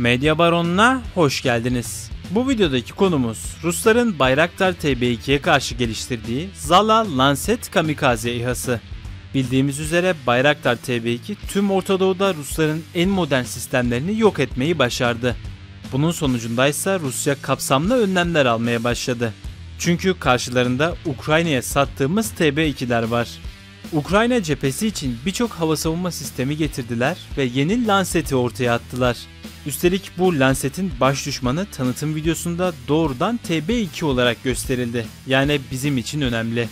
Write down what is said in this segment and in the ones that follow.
Medya Baronu'na hoş geldiniz. Bu videodaki konumuz Rusların Bayraktar TB2'ye karşı geliştirdiği Zala Lancet Kamikaze İHA'sı. Bildiğimiz üzere Bayraktar TB2 tüm Orta Doğu'da Rusların en modern sistemlerini yok etmeyi başardı. Bunun sonucundaysa Rusya kapsamlı önlemler almaya başladı. Çünkü karşılarında Ukrayna'ya sattığımız TB2'ler var. Ukrayna cephesi için birçok hava savunma sistemi getirdiler ve yeni Lancet'i ortaya attılar. Üstelik bu Lancet'in baş düşmanı tanıtım videosunda doğrudan TB2 olarak gösterildi. Yani bizim için önemli.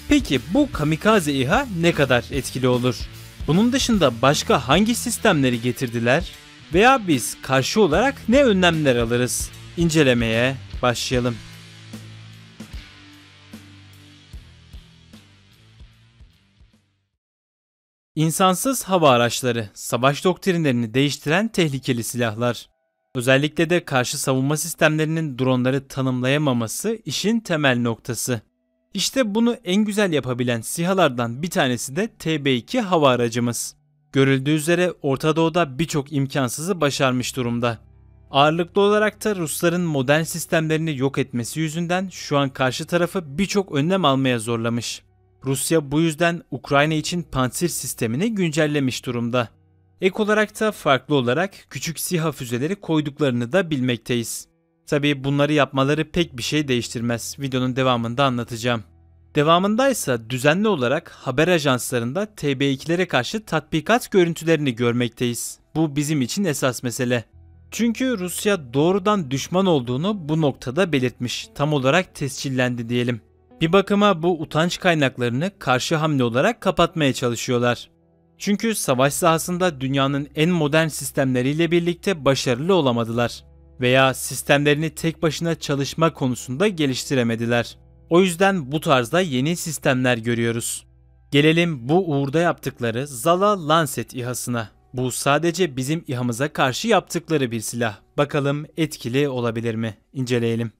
Peki bu kamikaze İHA ne kadar etkili olur? Bunun dışında başka hangi sistemleri getirdiler? Veya biz karşı olarak ne önlemler alırız? İncelemeye başlayalım. İnsansız hava araçları, savaş doktrinlerini değiştiren tehlikeli silahlar. Özellikle de karşı savunma sistemlerinin dronları tanımlayamaması işin temel noktası. İşte bunu en güzel yapabilen SİHA'lardan bir tanesi de TB2 hava aracımız. Görüldüğü üzere Orta Doğu'da birçok imkansızı başarmış durumda. Ağırlıklı olarak da Rusların modern sistemlerini yok etmesi yüzünden şu an karşı tarafı birçok önlem almaya zorlamış. Rusya bu yüzden Ukrayna için Pantsir sistemini güncellemiş durumda. Ek olarak da farklı olarak küçük SİHA füzeleri koyduklarını da bilmekteyiz. Tabii bunları yapmaları pek bir şey değiştirmez. Videonun devamında anlatacağım. Devamındaysa düzenli olarak haber ajanslarında TB2'lere karşı tatbikat görüntülerini görmekteyiz. Bu bizim için esas mesele. Çünkü Rusya doğrudan düşman olduğunu bu noktada belirtmiş. Tam olarak tescillendi diyelim. Bir bakıma bu utanç kaynaklarını karşı hamle olarak kapatmaya çalışıyorlar. Çünkü savaş sahasında dünyanın en modern sistemleriyle birlikte başarılı olamadılar. Veya sistemlerini tek başına çalışma konusunda geliştiremediler. O yüzden bu tarzda yeni sistemler görüyoruz. Gelelim bu uğurda yaptıkları Zala Lancet İHA'sına. Bu sadece bizim İHA'mıza karşı yaptıkları bir silah. Bakalım etkili olabilir mi? İnceleyelim.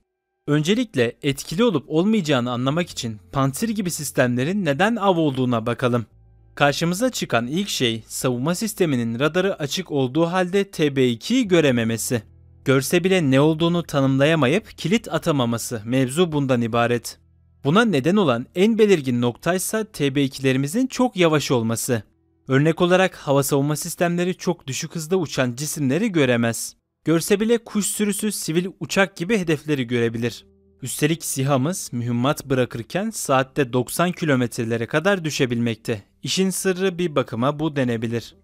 Öncelikle etkili olup olmayacağını anlamak için Pantsir gibi sistemlerin neden av olduğuna bakalım. Karşımıza çıkan ilk şey savunma sisteminin radarı açık olduğu halde TB2'yi görememesi. Görse bile ne olduğunu tanımlayamayıp kilit atamaması, mevzu bundan ibaret. Buna neden olan en belirgin noktaysa TB2'lerimizin çok yavaş olması. Örnek olarak hava savunma sistemleri çok düşük hızda uçan cisimleri göremez. Görse bile kuş sürüsü, sivil uçak gibi hedefleri görebilir. Üstelik SİHA'mız mühimmat bırakırken saatte 90 kilometrelere kadar düşebilmekte. İşin sırrı bir bakıma bu denebilir.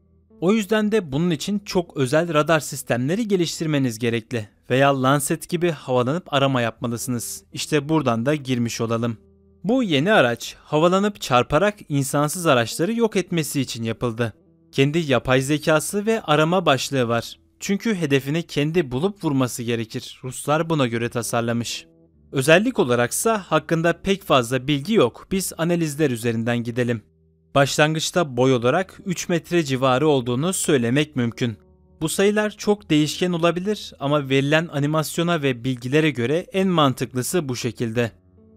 O yüzden de bunun için çok özel radar sistemleri geliştirmeniz gerekli. Veya Lancet gibi havalanıp arama yapmalısınız. İşte buradan da girmiş olalım. Bu yeni araç havalanıp çarparak insansız araçları yok etmesi için yapıldı. Kendi yapay zekası ve arama başlığı var. Çünkü hedefini kendi bulup vurması gerekir. Ruslar buna göre tasarlamış. Özellik olaraksa hakkında pek fazla bilgi yok. Biz analizler üzerinden gidelim. Başlangıçta boy olarak 3 metre civarı olduğunu söylemek mümkün. Bu sayılar çok değişken olabilir ama verilen animasyona ve bilgilere göre en mantıklısı bu şekilde.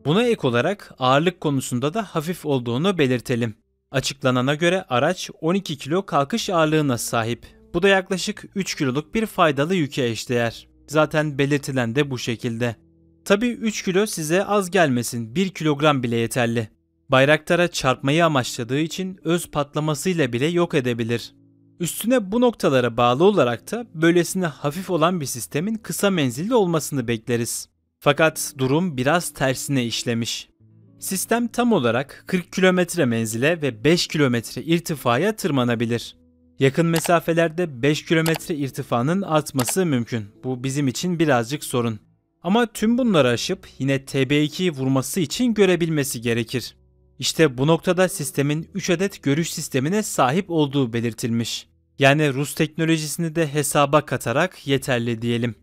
Buna ek olarak ağırlık konusunda da hafif olduğunu belirtelim. Açıklanana göre araç 12 kilo kalkış ağırlığına sahip. Bu da yaklaşık 3 kiloluk bir faydalı yüke eşdeğer. Zaten belirtilen de bu şekilde. Tabii 3 kilo size az gelmesin, 1 kilogram bile yeterli. Bayraktar'a çarpmayı amaçladığı için öz patlamasıyla bile yok edebilir. Üstüne bu noktalara bağlı olarak da böylesine hafif olan bir sistemin kısa menzilli olmasını bekleriz. Fakat durum biraz tersine işlemiş. Sistem tam olarak 40 kilometre menzile ve 5 kilometre irtifaya tırmanabilir. Yakın mesafelerde 5 kilometre irtifanın artması mümkün. Bu bizim için birazcık sorun. Ama tüm bunları aşıp yine TB2'yi vurması için görebilmesi gerekir. İşte bu noktada sistemin 3 adet görüş sistemine sahip olduğu belirtilmiş. Yani Rus teknolojisini de hesaba katarak yeterli diyelim.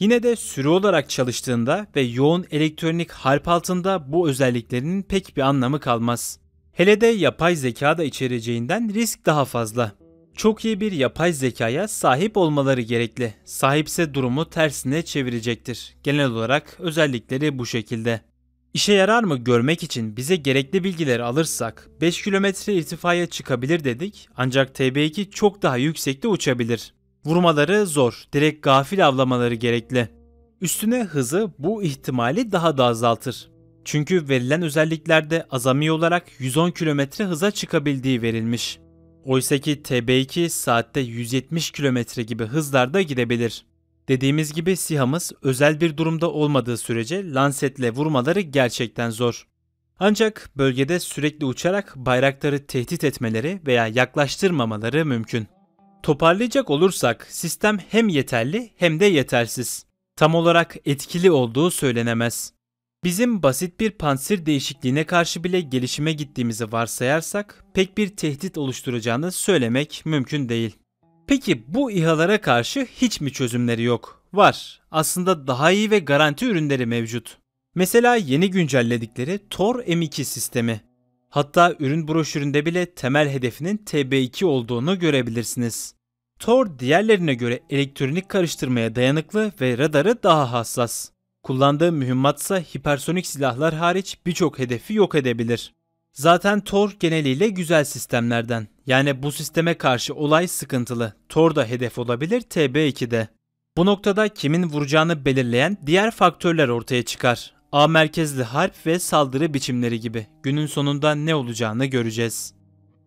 Yine de sürü olarak çalıştığında ve yoğun elektronik harp altında bu özelliklerinin pek bir anlamı kalmaz. Hele de yapay zeka da içereceğinden risk daha fazla. Çok iyi bir yapay zekaya sahip olmaları gerekli. Sahipse durumu tersine çevirecektir. Genel olarak özellikleri bu şekilde. İşe yarar mı görmek için bize gerekli bilgileri alırsak 5 kilometre irtifaya çıkabilir dedik ancak TB2 çok daha yüksekte uçabilir. Vurmaları zor, direkt gafil avlamaları gerekli. Üstüne hızı bu ihtimali daha da azaltır. Çünkü verilen özelliklerde azami olarak 110 km hıza çıkabildiği verilmiş. Oysaki TB2 saatte 170 km gibi hızlarda gidebilir. Dediğimiz gibi SİHA'mız özel bir durumda olmadığı sürece Lancet'le vurmaları gerçekten zor. Ancak bölgede sürekli uçarak bayrakları tehdit etmeleri veya yaklaştırmamaları mümkün. Toparlayacak olursak sistem hem yeterli hem de yetersiz. Tam olarak etkili olduğu söylenemez. Bizim basit bir panzir değişikliğine karşı bile gelişime gittiğimizi varsayarsak pek bir tehdit oluşturacağını söylemek mümkün değil. Peki bu İHA'lara karşı hiç mi çözümleri yok? Var. Aslında daha iyi ve garanti ürünleri mevcut. Mesela yeni güncelledikleri Tor M2 sistemi. Hatta ürün broşüründe bile temel hedefinin TB2 olduğunu görebilirsiniz. Tor diğerlerine göre elektronik karıştırmaya dayanıklı ve radarı daha hassas. Kullandığı mühimmatsa hipersonik silahlar hariç birçok hedefi yok edebilir. Zaten Tor geneliyle güzel sistemlerden. Yani bu sisteme karşı olay sıkıntılı. Tor da hedef olabilir, TB2'de. Bu noktada kimin vuracağını belirleyen diğer faktörler ortaya çıkar. A merkezli harp ve saldırı biçimleri gibi. Günün sonunda ne olacağını göreceğiz.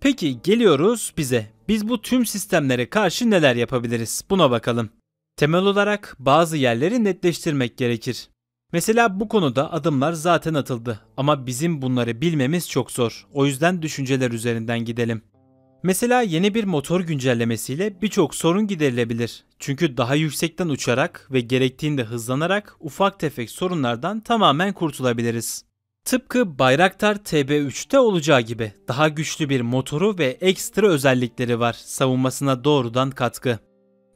Peki geliyoruz bize. Biz bu tüm sistemlere karşı neler yapabiliriz? Buna bakalım. Temel olarak bazı yerleri netleştirmek gerekir. Mesela bu konuda adımlar zaten atıldı ama bizim bunları bilmemiz çok zor. O yüzden düşünceler üzerinden gidelim. Mesela yeni bir motor güncellemesiyle birçok sorun giderilebilir. Çünkü daha yüksekten uçarak ve gerektiğinde hızlanarak ufak tefek sorunlardan tamamen kurtulabiliriz. Tıpkı Bayraktar TB3'te olacağı gibi daha güçlü bir motoru ve ekstra özellikleri var, savunmasına doğrudan katkı.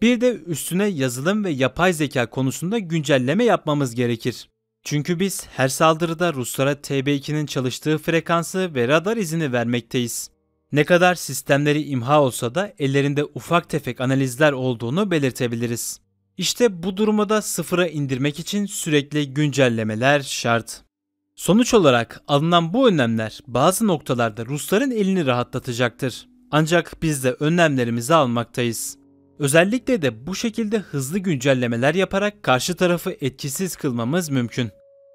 Bir de üstüne yazılım ve yapay zeka konusunda güncelleme yapmamız gerekir. Çünkü biz her saldırıda Ruslara TB2'nin çalıştığı frekansı ve radar izini vermekteyiz. Ne kadar sistemleri imha olsa da ellerinde ufak tefek analizler olduğunu belirtebiliriz. İşte bu durumu da sıfıra indirmek için sürekli güncellemeler şart. Sonuç olarak alınan bu önlemler bazı noktalarda Rusların elini rahatlatacaktır. Ancak biz de önlemlerimizi almaktayız. Özellikle de bu şekilde hızlı güncellemeler yaparak karşı tarafı etkisiz kılmamız mümkün.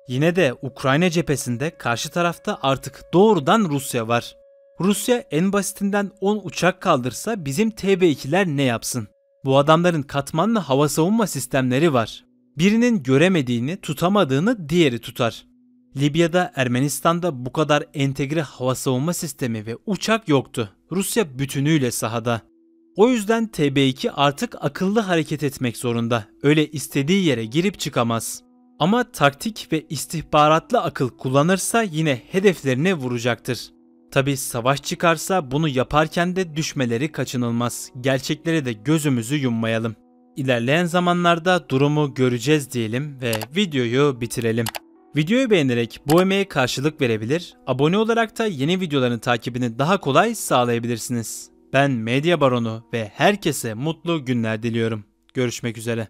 Yine de Ukrayna cephesinde karşı tarafta artık doğrudan Rusya var. Rusya en basitinden 10 uçak kaldırsa bizim TB2'ler ne yapsın? Bu adamların katmanlı hava savunma sistemleri var. Birinin göremediğini, tutamadığını diğeri tutar. Libya'da, Ermenistan'da bu kadar entegre hava savunma sistemi ve uçak yoktu. Rusya bütünüyle sahada. O yüzden TB2 artık akıllı hareket etmek zorunda. Öyle istediği yere girip çıkamaz. Ama taktik ve istihbaratlı akıl kullanırsa yine hedeflerine vuracaktır. Tabi savaş çıkarsa bunu yaparken de düşmeleri kaçınılmaz. Gerçeklere de gözümüzü yummayalım. İlerleyen zamanlarda durumu göreceğiz diyelim ve videoyu bitirelim. Videoyu beğenerek bu emeğe karşılık verebilir, abone olarak da yeni videoların takibini daha kolay sağlayabilirsiniz. Ben Medya Baronu ve herkese mutlu günler diliyorum. Görüşmek üzere.